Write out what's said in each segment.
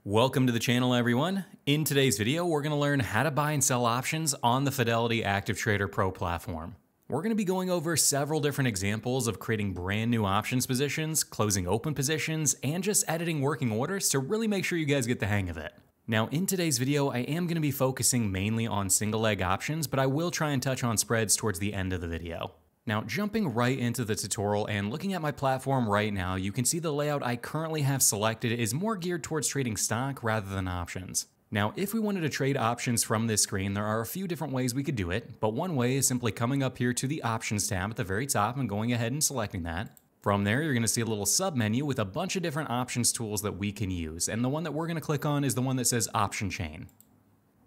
Welcome to the channel, everyone. In today's video, we're going to learn how to buy and sell options on the Fidelity Active Trader Pro platform. We're going to be going over several different examples of creating brand new options positions, closing open positions, and just editing working orders to really make sure you guys get the hang of it. Now, in today's video, I am going to be focusing mainly on single leg options, but I will try and touch on spreads towards the end of the video. Now, jumping right into the tutorial and looking at my platform right now, you can see the layout I currently have selected is more geared towards trading stock rather than options. Now, if we wanted to trade options from this screen, there are a few different ways we could do it, but one way is simply coming up here to the Options tab at the very top and going ahead and selecting that. From there, you're going to see a little sub-menu with a bunch of different options tools that we can use, and the one that we're going to click on is the one that says Option Chain.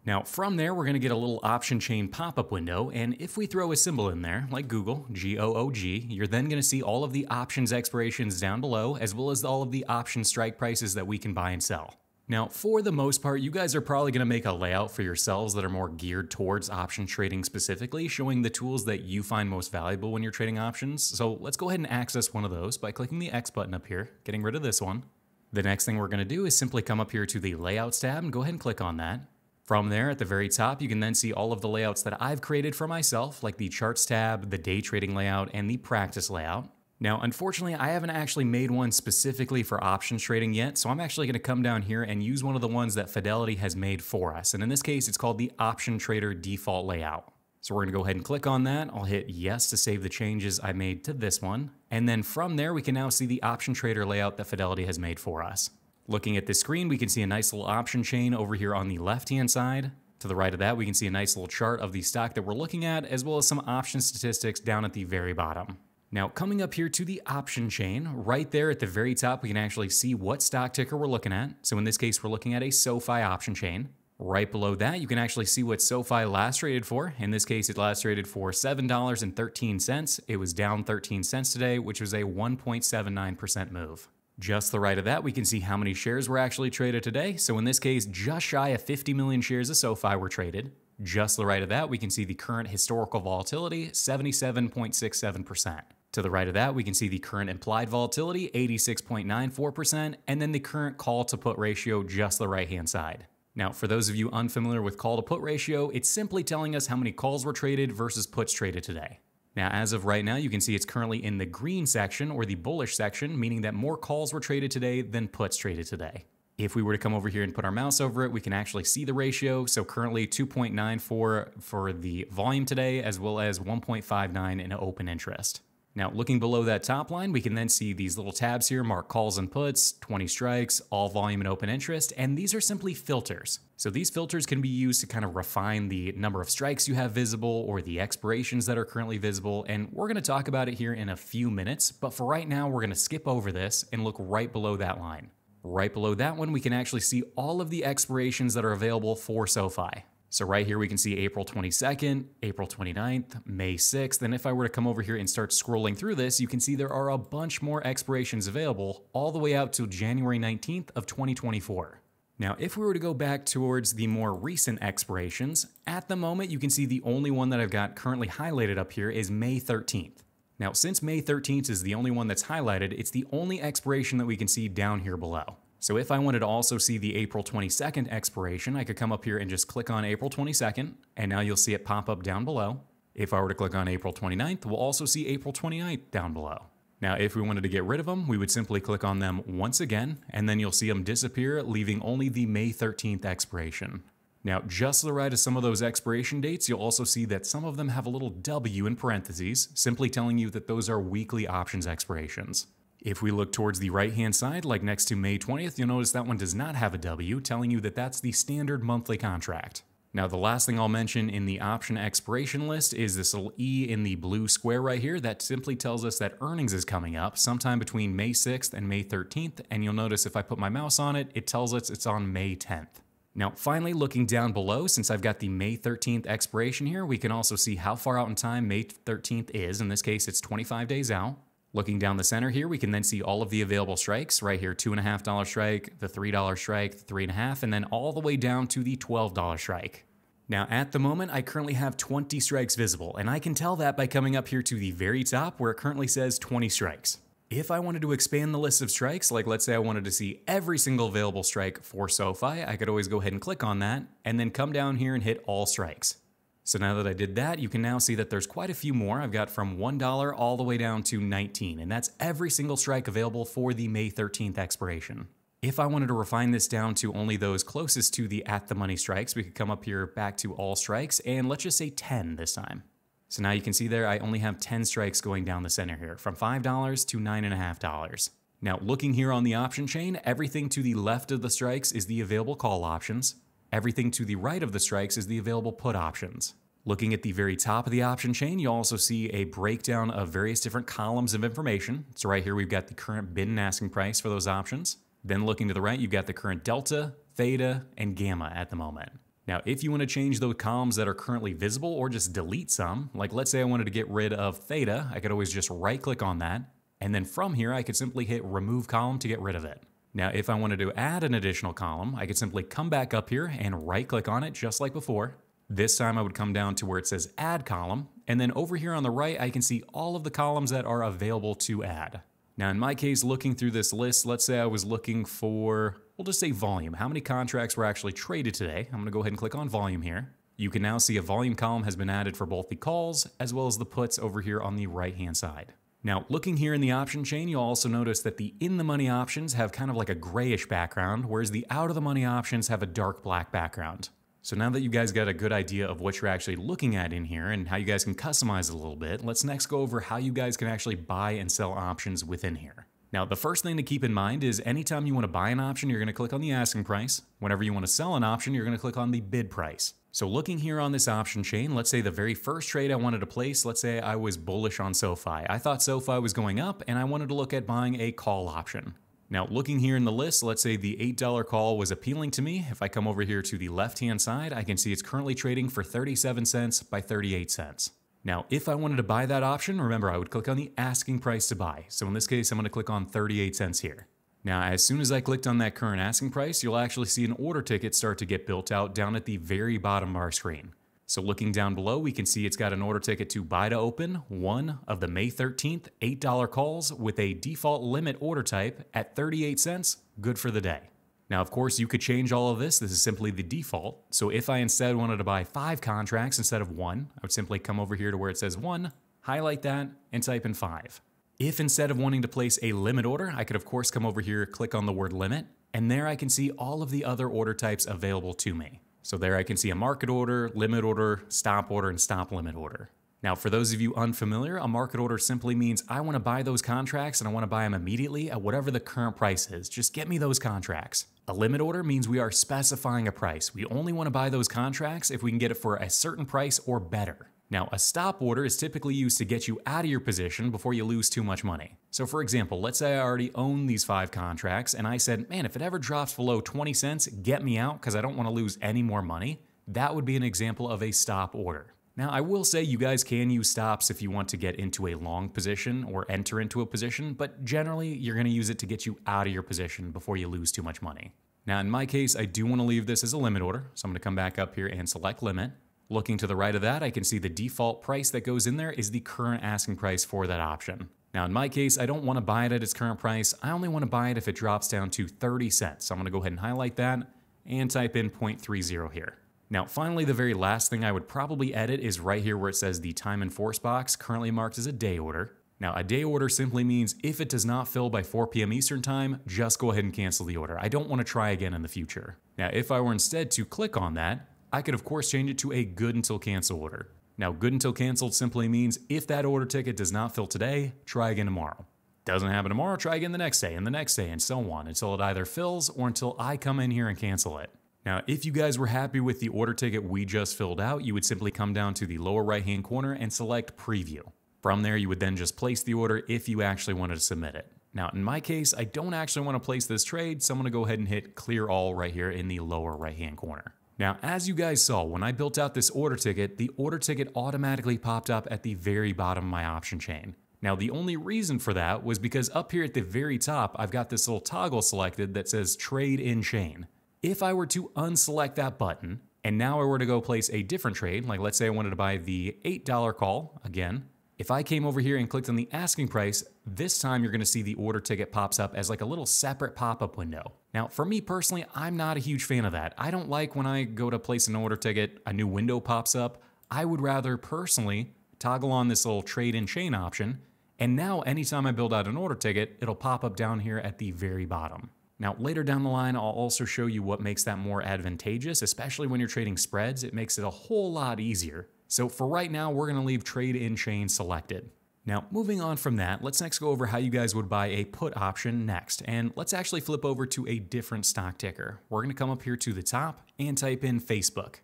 Now, from there, we're going to get a little option chain pop-up window, and if we throw a symbol in there, like Google, G-O-O-G, you're then going to see all of the options expirations down below, as well as all of the option strike prices that we can buy and sell. Now, for the most part, you guys are probably going to make a layout for yourselves that are more geared towards option trading specifically, showing the tools that you find most valuable when you're trading options. So let's go ahead and access one of those by clicking the X button up here, getting rid of this one. The next thing we're going to do is simply come up here to the Layouts tab and go ahead and click on that. From there, at the very top, you can then see all of the layouts that I've created for myself, like the Charts tab, the Day Trading layout, and the Practice layout. Now, unfortunately, I haven't actually made one specifically for options trading yet, so I'm actually going to come down here and use one of the ones that Fidelity has made for us. And in this case, it's called the Option Trader Default Layout. So we're going to go ahead and click on that. I'll hit yes to save the changes I made to this one. And then from there, we can now see the Option Trader layout that Fidelity has made for us. Looking at this screen, we can see a nice little option chain over here on the left-hand side. To the right of that, we can see a nice little chart of the stock that we're looking at, as well as some option statistics down at the very bottom. Now, coming up here to the option chain, right there at the very top, we can actually see what stock ticker we're looking at. So in this case, we're looking at a SoFi option chain. Right below that, you can actually see what SoFi last traded for. In this case, it last traded for $7.13. It was down 13 cents today, which was a 1.79% move. Just to the right of that, we can see how many shares were actually traded today. So in this case, just shy of 50 million shares of SoFi were traded. Just to the right of that, we can see the current historical volatility, 77.67%. To the right of that, we can see the current implied volatility, 86.94%, and then the current call to put ratio just to the right-hand side. Now, for those of you unfamiliar with call to put ratio, it's simply telling us how many calls were traded versus puts traded today. Now, as of right now, you can see it's currently in the green section or the bullish section, meaning that more calls were traded today than puts traded today. If we were to come over here and put our mouse over it, we can actually see the ratio. So currently 2.94 for the volume today, as well as 1.59 in open interest. Now, looking below that top line, we can then see these little tabs here, mark calls and puts, 20 strikes, all volume and open interest, and these are simply filters. So these filters can be used to kind of refine the number of strikes you have visible or the expirations that are currently visible, and we're going to talk about it here in a few minutes, but for right now, we're going to skip over this and look right below that line. Right below that one, we can actually see all of the expirations that are available for SoFi. So right here, we can see April 22nd, April 29th, May 6th, and if I were to come over here and start scrolling through this, you can see there are a bunch more expirations available all the way out to January 19th of 2024. Now, if we were to go back towards the more recent expirations, at the moment, you can see the only one that I've got currently highlighted up here is May 13th. Now, since May 13th is the only one that's highlighted, it's the only expiration that we can see down here below. So if I wanted to also see the April 22nd expiration, I could come up here and just click on April 22nd, and now you'll see it pop up down below. If I were to click on April 29th, we'll also see April 29th down below. Now, if we wanted to get rid of them, we would simply click on them once again, and then you'll see them disappear, leaving only the May 13th expiration. Now, just to the right of some of those expiration dates, you'll also see that some of them have a little W in parentheses, simply telling you that those are weekly options expirations. If we look towards the right-hand side, like next to May 20th, you'll notice that one does not have a W, telling you that that's the standard monthly contract. Now, the last thing I'll mention in the option expiration list is this little E in the blue square right here that simply tells us that earnings is coming up sometime between May 6th and May 13th, and you'll notice if I put my mouse on it, it tells us it's on May 10th. Now, finally, looking down below, since I've got the May 13th expiration here, we can also see how far out in time May 13th is. In this case, it's 25 days out. Looking down the center here, we can then see all of the available strikes right here, $2.50 strike, the $3 strike, the $3.50, and then all the way down to the $12 strike. Now, at the moment, I currently have 20 strikes visible, and I can tell that by coming up here to the very top where it currently says 20 strikes. If I wanted to expand the list of strikes, like let's say I wanted to see every single available strike for SoFi, I could always go ahead and click on that and then come down here and hit all strikes. So now that I did that, you can now see that there's quite a few more. I've got from $1 all the way down to 19, and that's every single strike available for the May 13th expiration. If I wanted to refine this down to only those closest to the at the money strikes, we could come up here back to all strikes and let's just say 10 this time. So now you can see there I only have 10 strikes going down the center here, from $5 to $9.50. Now looking here on the option chain, everything to the left of the strikes is the available call options. Everything to the right of the strikes is the available put options. Looking at the very top of the option chain, you also see a breakdown of various different columns of information. So right here we've got the current bid and asking price for those options. Then looking to the right, you've got the current delta, theta, and gamma at the moment. Now, if you want to change those columns that are currently visible or just delete some, like let's say I wanted to get rid of theta, I could always just right click on that. And then from here, I could simply hit remove column to get rid of it. Now, if I wanted to add an additional column, I could simply come back up here and right click on it just like before. This time I would come down to where it says add column. And then over here on the right, I can see all of the columns that are available to add. Now, in my case, looking through this list, let's say I was looking for, we'll just say volume. How many contracts were actually traded today? I'm going to go ahead and click on volume here. You can now see a volume column has been added for both the calls as well as the puts over here on the right-hand side. Now, looking here in the option chain, you'll also notice that the in-the-money options have kind of like a grayish background, whereas the out-of-the-money options have a dark black background. So now that you guys got a good idea of what you're actually looking at in here and how you guys can customize it a little bit, let's next go over how you guys can actually buy and sell options within here. Now, the first thing to keep in mind is anytime you want to buy an option, you're going to click on the asking price. Whenever you want to sell an option, you're going to click on the bid price. So looking here on this option chain, let's say the very first trade I wanted to place, let's say I was bullish on SoFi. I thought SoFi was going up and I wanted to look at buying a call option. Now, looking here in the list, let's say the $8 call was appealing to me. If I come over here to the left-hand side, I can see it's currently trading for 37 cents by 38 cents. Now, if I wanted to buy that option, remember, I would click on the asking price to buy. So in this case, I'm going to click on 38 cents here. Now, as soon as I clicked on that current asking price, you'll actually see an order ticket start to get built out down at the very bottom of our screen. So looking down below, we can see it's got an order ticket to buy to open one of the May 13th $8 calls with a default limit order type at 38 cents, good for the day. Now, of course, you could change all of this. This is simply the default. So if I instead wanted to buy 5 contracts instead of 1, I would simply come over here to where it says 1, highlight that, and type in 5. If instead of wanting to place a limit order, I could of course come over here, click on the word limit, and there I can see all of the other order types available to me. So there I can see a market order, limit order, stop order, and stop limit order. Now, for those of you unfamiliar, a market order simply means I want to buy those contracts and I want to buy them immediately at whatever the current price is. Just get me those contracts. A limit order means we are specifying a price. We only want to buy those contracts if we can get it for a certain price or better. Now, a stop order is typically used to get you out of your position before you lose too much money. So for example, let's say I already own these 5 contracts and I said, man, if it ever drops below 20 cents, get me out because I don't want to lose any more money. That would be an example of a stop order. Now, I will say you guys can use stops if you want to get into a long position or enter into a position, but generally you're going to use it to get you out of your position before you lose too much money. Now, in my case, I do want to leave this as a limit order, so I'm going to come back up here and select limit. Looking to the right of that, I can see the default price that goes in there is the current asking price for that option. Now, in my case, I don't want to buy it at its current price. I only want to buy it if it drops down to 30 cents. So I'm going to go ahead and highlight that and type in 0.30 here. Now, finally, the very last thing I would probably edit is right here where it says the time and force box, currently marked as a day order. Now, a day order simply means if it does not fill by 4 p.m. Eastern time, just go ahead and cancel the order. I don't want to try again in the future. Now, if I were instead to click on that, I could of course change it to a good until cancel order. Now, good until canceled simply means if that order ticket does not fill today, try again tomorrow. Doesn't happen tomorrow, try again the next day and the next day and so on until it either fills or until I come in here and cancel it. Now, if you guys were happy with the order ticket we just filled out, you would simply come down to the lower right-hand corner and select preview. From there, you would then just place the order if you actually wanted to submit it. Now, in my case, I don't actually want to place this trade, so I'm going to go ahead and hit clear all right here in the lower right-hand corner. Now, as you guys saw, when I built out this order ticket, the order ticket automatically popped up at the very bottom of my option chain. Now, the only reason for that was because up here at the very top, I've got this little toggle selected that says trade in chain. If I were to unselect that button, and now I were to go place a different trade, like let's say I wanted to buy the $8 call again, If I came over here and clicked on the asking price, this time you're going to see the order ticket pops up as like a little separate pop-up window. Now, for me personally, I'm not a huge fan of that. I don't like when I go to place an order ticket, a new window pops up. I would rather personally toggle on this little trade in chain option. And now anytime I build out an order ticket, it'll pop up down here at the very bottom. Now, later down the line, I'll also show you what makes that more advantageous, especially when you're trading spreads. It makes it a whole lot easier. So for right now, we're going to leave trade in chain selected. Now, moving on from that, let's next go over how you guys would buy a put option next. And let's actually flip over to a different stock ticker. We're going to come up here to the top and type in Facebook.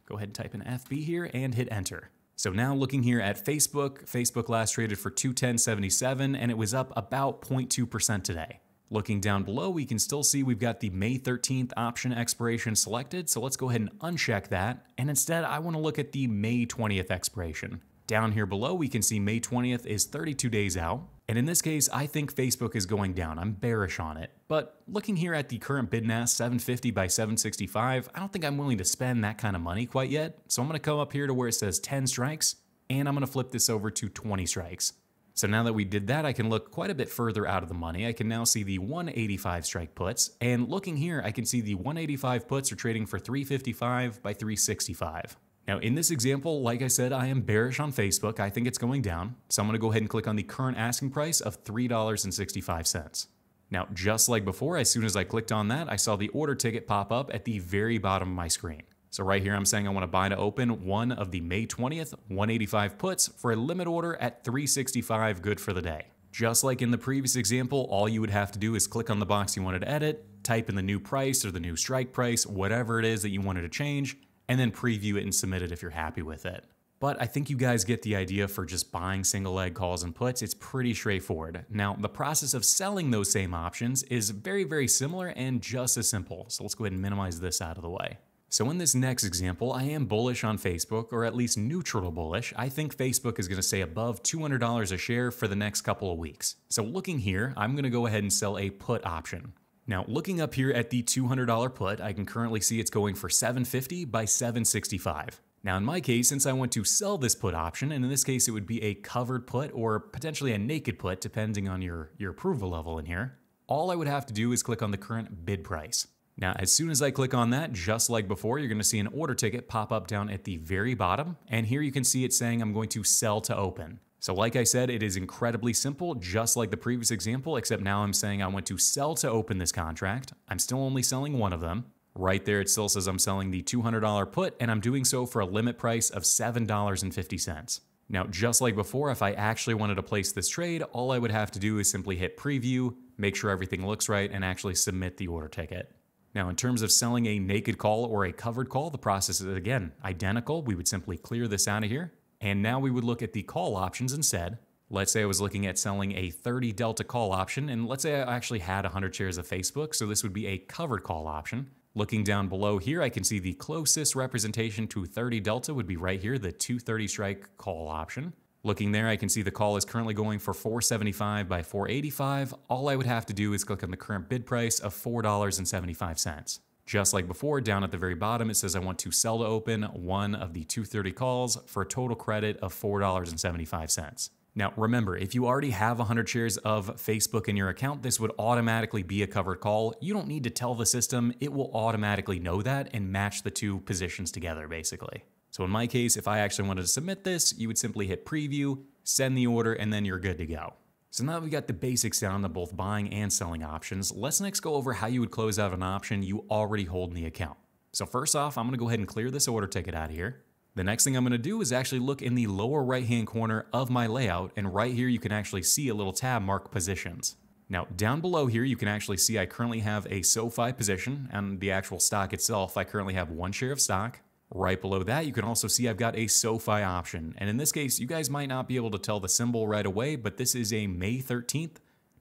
Go ahead and type in FB here and hit enter. So now looking here at Facebook, Facebook last traded for 210.77 and it was up about 0.2% today. Looking down below, we can still see we've got the May 13th option expiration selected. So let's go ahead and uncheck that. And instead, I want to look at the May 20th expiration. Down here below, we can see May 20th is 32 days out. And in this case, I think Facebook is going down. I'm bearish on it. But looking here at the current bid and ask, 750 by 765, I don't think I'm willing to spend that kind of money quite yet. So I'm going to come up here to where it says 10 strikes, and I'm going to flip this over to 20 strikes. So now that we did that, I can look quite a bit further out of the money. I can now see the 185 strike puts. And looking here, I can see the 185 puts are trading for 355 by 365. Now in this example, like I said, I am bearish on Facebook. I think it's going down. So I'm going to go ahead and click on the current asking price of $3.65. Now, just like before, as soon as I clicked on that, I saw the order ticket pop up at the very bottom of my screen. So right here, I'm saying I want to buy to open one of the May 20th 185 puts for a limit order at 365 good for the day. Just like in the previous example, all you would have to do is click on the box you wanted to edit, type in the new price or the new strike price, whatever it is that you wanted to change, and then preview it and submit it if you're happy with it. But I think you guys get the idea for just buying single leg calls and puts. It's pretty straightforward. Now, the process of selling those same options is very, very similar and just as simple. So let's go ahead and minimize this out of the way. So in this next example, I am bullish on Facebook, or at least neutral bullish. I think Facebook is going to stay above $200 a share for the next couple of weeks. So looking here, I'm going to go ahead and sell a put option. Now, looking up here at the $200 put, I can currently see it's going for 750 by 765. Now, in my case, since I want to sell this put option, and in this case, it would be a covered put or potentially a naked put, depending on your approval level in here, all I would have to do is click on the current bid price. Now, as soon as I click on that, just like before, you're going to see an order ticket pop up down at the very bottom. And here you can see it saying I'm going to sell to open. So like I said, it is incredibly simple, just like the previous example, except now I'm saying I want to sell to open this contract. I'm still only selling one of them. Right there, it still says I'm selling the $200 put, and I'm doing so for a limit price of $7.50. Now, just like before, if I actually wanted to place this trade, all I would have to do is simply hit preview, make sure everything looks right, and actually submit the order ticket. Now, in terms of selling a naked call or a covered call, the process is, again, identical. We would simply clear this out of here. And now we would look at the call options instead. Let's say I was looking at selling a 30 delta call option, and let's say I actually had 100 shares of Facebook, so this would be a covered call option. Looking down below here, I can see the closest representation to 30 delta would be right here, the 230 strike call option. Looking there, I can see the call is currently going for 475 by 485. All I would have to do is click on the current bid price of $4.75. Just like before, down at the very bottom, it says I want to sell to open one of the 230 calls for a total credit of $4.75. Now, remember, if you already have 100 shares of Facebook in your account, this would automatically be a covered call. You don't need to tell the system. It will automatically know that and match the two positions together, basically. So in my case, if I actually wanted to submit this, you would simply hit preview, send the order, and then you're good to go. So now that we got the basics down on both buying and selling options, let's next go over how you would close out an option you already hold in the account. So first off, I'm going to go ahead and clear this order ticket out of here. The next thing I'm going to do is actually look in the lower right-hand corner of my layout, and right here you can actually see a little tab marked positions. Now, down below here, you can actually see I currently have a SoFi position, and the actual stock itself, I currently have 1 share of stock. Right below that, you can also see I've got a SoFi option. And in this case, you guys might not be able to tell the symbol right away, but this is a May 13th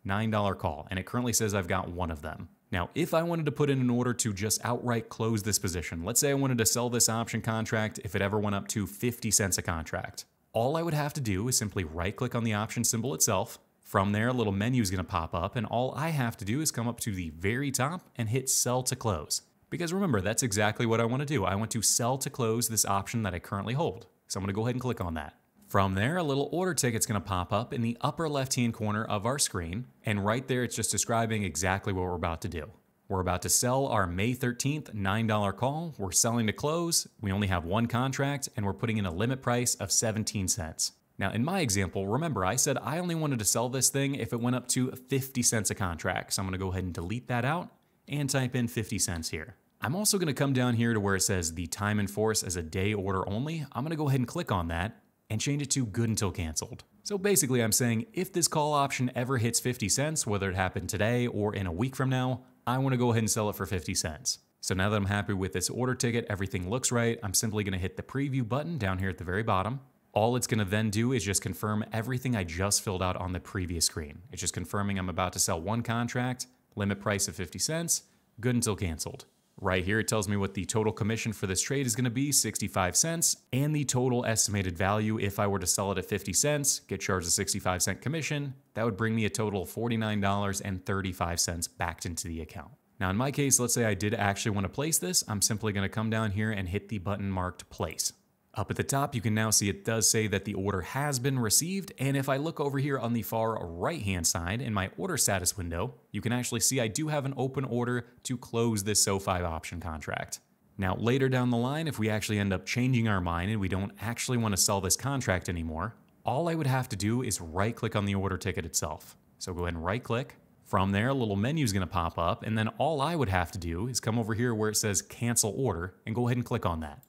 $9 call, and it currently says I've got 1 of them. Now, if I wanted to put in an order to just outright close this position, let's say I wanted to sell this option contract if it ever went up to 50 cents a contract, all I would have to do is simply right-click on the option symbol itself. From there, a little menu is going to pop up, and all I have to do is come up to the very top and hit Sell to Close. Because remember, that's exactly what I want to do. I want to sell to close this option that I currently hold. So I'm going to go ahead and click on that. From there, a little order ticket's going to pop up in the upper left-hand corner of our screen, and right there it's just describing exactly what we're about to do. We're about to sell our May 13th $9 call. We're selling to close. We only have one contract, and we're putting in a limit price of 17 cents. Now, in my example, remember I said I only wanted to sell this thing if it went up to 50 cents a contract. So I'm going to go ahead and delete that out and type in 50 cents here. I'm also going to come down here to where it says the time in force as a day order only. I'm going to go ahead and click on that and change it to good until canceled. So basically I'm saying if this call option ever hits 50 cents, whether it happened today or in a week from now, I want to go ahead and sell it for 50 cents. So now that I'm happy with this order ticket, everything looks right, I'm simply going to hit the preview button down here at the very bottom. All it's going to then do is just confirm everything I just filled out on the previous screen. It's just confirming I'm about to sell one contract, limit price of 50 cents, good until canceled. Right here, it tells me what the total commission for this trade is going to be, 65 cents, and the total estimated value if I were to sell it at 50 cents, get charged a 65-cent commission, that would bring me a total of $49.35 backed into the account. Now in my case, let's say I did actually want to place this, I'm simply going to come down here and hit the button marked place. Up at the top, you can now see it does say that the order has been received, and if I look over here on the far right-hand side in my order status window, you can actually see I do have an open order to close this SoFi option contract. Now later down the line, if we actually end up changing our mind and we don't actually want to sell this contract anymore, all I would have to do is right-click on the order ticket itself. So go ahead and right-click. From there, a little menu is going to pop up, and then all I would have to do is come over here where it says cancel order and go ahead and click on that.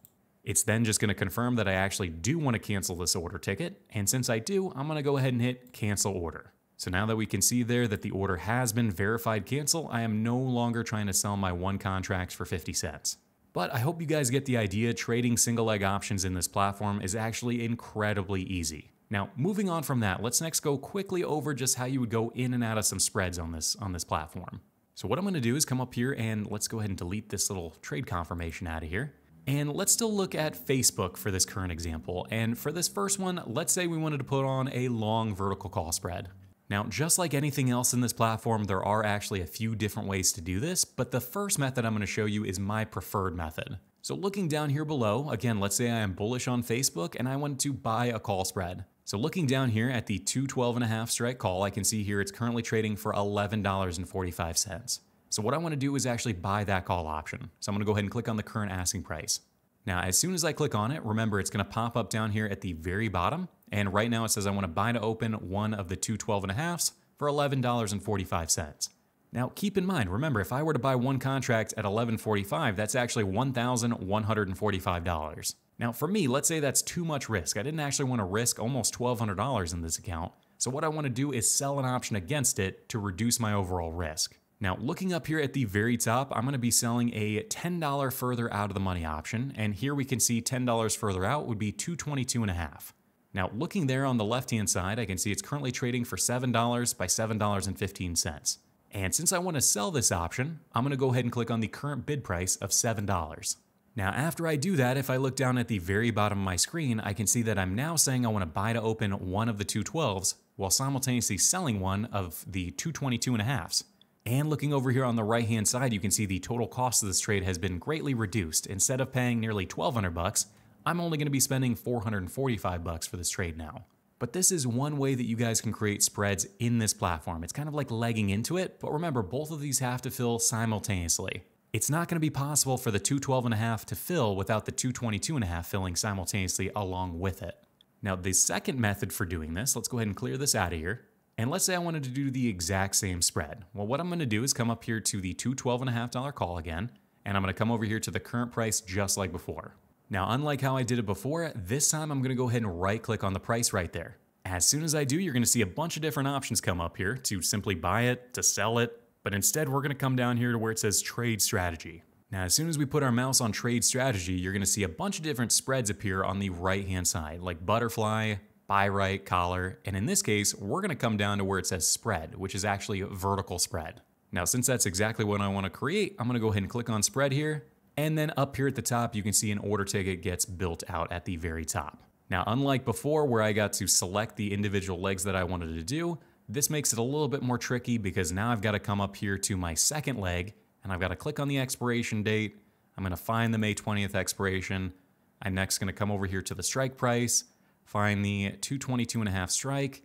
It's then just going to confirm that I actually do want to cancel this order ticket, and since I do, I'm going to go ahead and hit cancel order. So now that we can see there that the order has been verified cancel, I am no longer trying to sell my one contract for 50 cents. But I hope you guys get the idea. Trading single leg options in this platform is actually incredibly easy. Now, moving on from that, let's next go quickly over just how you would go in and out of some spreads on this platform. So what I'm going to do is come up here and let's go ahead and delete this little trade confirmation out of here. And let's still look at Facebook for this current example. And for this first one, let's say we wanted to put on a long vertical call spread. Now, just like anything else in this platform, there are actually a few different ways to do this, but the first method I'm going to show you is my preferred method. So looking down here below, again, let's say I am bullish on Facebook and I want to buy a call spread. So looking down here at the 212.5 strike call, I can see here it's currently trading for $11.45. So what I want to do is actually buy that call option. So I'm going to go ahead and click on the current asking price. Now, as soon as I click on it, remember it's going to pop up down here at the very bottom. And right now it says I want to buy to open one of the 212.5s for $11.45. Now, keep in mind, remember, if I were to buy one contract at $11.45, that's actually $1,145. Now, for me, let's say that's too much risk. I didn't actually want to risk almost $1,200 in this account. So what I want to do is sell an option against it to reduce my overall risk. Now, looking up here at the very top, I'm going to be selling a $10 further out of the money option. And here we can see $10 further out would be $222.5. Now, looking there on the left-hand side, I can see it's currently trading for $7 by $7.15. And since I want to sell this option, I'm going to go ahead and click on the current bid price of $7. Now, after I do that, if I look down at the very bottom of my screen, I can see that I'm now saying I want to buy to open one of the 212s while simultaneously selling one of the 222.5s. And looking over here on the right-hand side, you can see the total cost of this trade has been greatly reduced. Instead of paying nearly $1,200, I'm only going to be spending $445 for this trade now. But this is one way that you guys can create spreads in this platform. It's kind of like legging into it, but remember, both of these have to fill simultaneously. It's not going to be possible for the 212.5 to fill without the 222.5 filling simultaneously along with it. Now, the second method for doing this, let's go ahead and clear this out of here. And let's say I wanted to do the exact same spread. Well, what I'm going to do is come up here to the $212.5 call again, and I'm going to come over here to the current price just like before. Now, unlike how I did it before, this time I'm going to go ahead and right-click on the price right there. As soon as I do, you're going to see a bunch of different options come up here to simply buy it, to sell it, but instead we're going to come down here to where it says Trade Strategy. Now, as soon as we put our mouse on Trade Strategy, you're going to see a bunch of different spreads appear on the right-hand side, like Butterfly, Buy Right, Collar, and in this case, we're going to come down to where it says Spread, which is actually a vertical spread. Now, since that's exactly what I want to create, I'm going to go ahead and click on Spread here, and then up here at the top, you can see an order ticket gets built out at the very top. Now, unlike before where I got to select the individual legs that I wanted to do, this makes it a little bit more tricky because now I've got to come up here to my second leg, and I've got to click on the expiration date. I'm going to find the May 20th expiration. I'm next going to come over here to the strike price. find the 222.5 strike,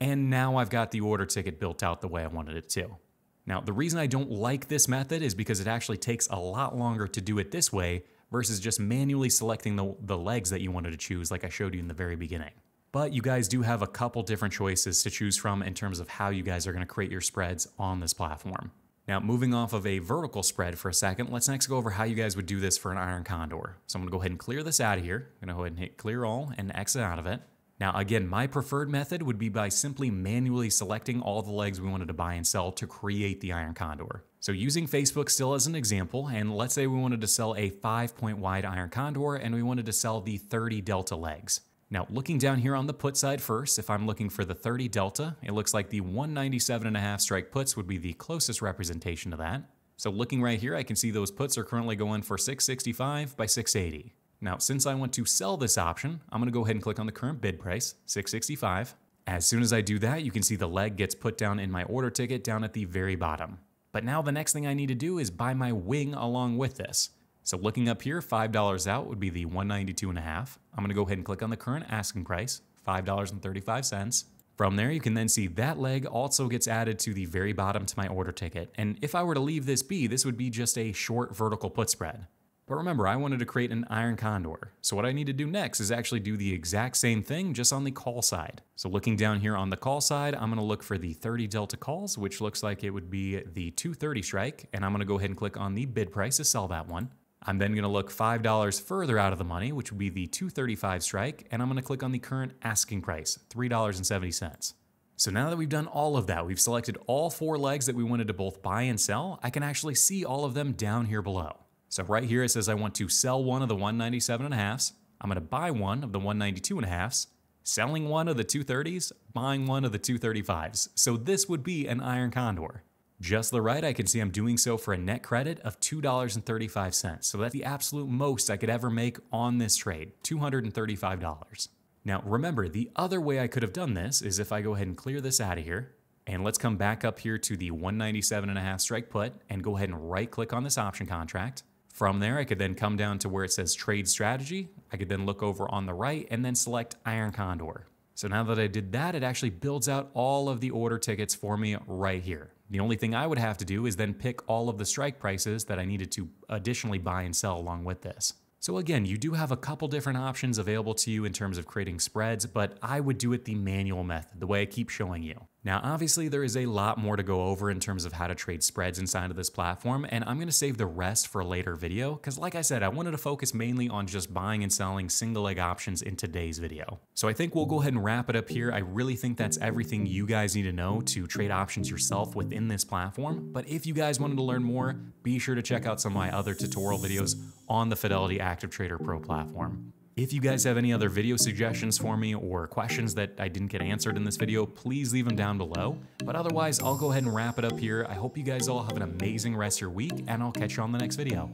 and now I've got the order ticket built out the way I wanted it to. Now, the reason I don't like this method is because it actually takes a lot longer to do it this way versus just manually selecting the legs that you wanted to choose like I showed you in the very beginning. But you guys do have a couple different choices to choose from in terms of how you guys are going to create your spreads on this platform. Now, moving off of a vertical spread for a second, let's next go over how you guys would do this for an iron condor. So I'm going to go ahead and clear this out of here. I'm going to go ahead and hit clear all and exit out of it. Now, again, my preferred method would be by simply manually selecting all the legs we wanted to buy and sell to create the iron condor. So using Facebook still as an example, and let's say we wanted to sell a 5-point wide iron condor and we wanted to sell the 30 delta legs. Now, looking down here on the put side first, if I'm looking for the 30 delta, it looks like the 197.5 strike puts would be the closest representation to that. So looking right here, I can see those puts are currently going for 665 by 680. Now, since I want to sell this option, I'm going to go ahead and click on the current bid price, 665. As soon as I do that, you can see the leg gets put down in my order ticket down at the very bottom. But now the next thing I need to do is buy my wing along with this. So looking up here, $5 out would be the 192.5. I'm going to go ahead and click on the current asking price, $5.35. From there, you can then see that leg also gets added to the very bottom to my order ticket. And if I were to leave this be, this would be just a short vertical put spread. But remember, I wanted to create an iron condor. So what I need to do next is actually do the exact same thing just on the call side. So looking down here on the call side, I'm going to look for the 30 delta calls, which looks like it would be the 230 strike. And I'm going to go ahead and click on the bid price to sell that one. I'm then going to look $5 further out of the money, which would be the 235 strike. And I'm going to click on the current asking price, $3.70. So now that we've done all of that, we've selected all 4 legs that we wanted to both buy and sell. I can actually see all of them down here below. So right here it says I want to sell one of the 197.5s, I'm going to buy one of the 192.5s, selling one of the 230s, buying one of the 235s. So this would be an iron condor. Just to the right, I can see I'm doing so for a net credit of $2.35. So that's the absolute most I could ever make on this trade, $235. Now remember, the other way I could have done this is if I go ahead and clear this out of here, and let's come back up here to the 197.5 strike put and go ahead and right click on this option contract. From there, I could then come down to where it says trade strategy. I could then look over on the right and then select iron condor. So now that I did that, it actually builds out all of the order tickets for me right here. The only thing I would have to do is then pick all of the strike prices that I needed to additionally buy and sell along with this. So again, you do have a couple different options available to you in terms of creating spreads, but I would do it the manual method, the way I keep showing you. Now, obviously, there is a lot more to go over in terms of how to trade spreads inside of this platform, and I'm going to save the rest for a later video, because like I said, I wanted to focus mainly on just buying and selling single leg options in today's video. So I think we'll go ahead and wrap it up here. I really think that's everything you guys need to know to trade options yourself within this platform. But if you guys wanted to learn more, be sure to check out some of my other tutorial videos on the Fidelity Active Trader Pro platform. If you guys have any other video suggestions for me or questions that I didn't get answered in this video, please leave them down below. But otherwise, I'll go ahead and wrap it up here. I hope you guys all have an amazing rest of your week, and I'll catch you on the next video.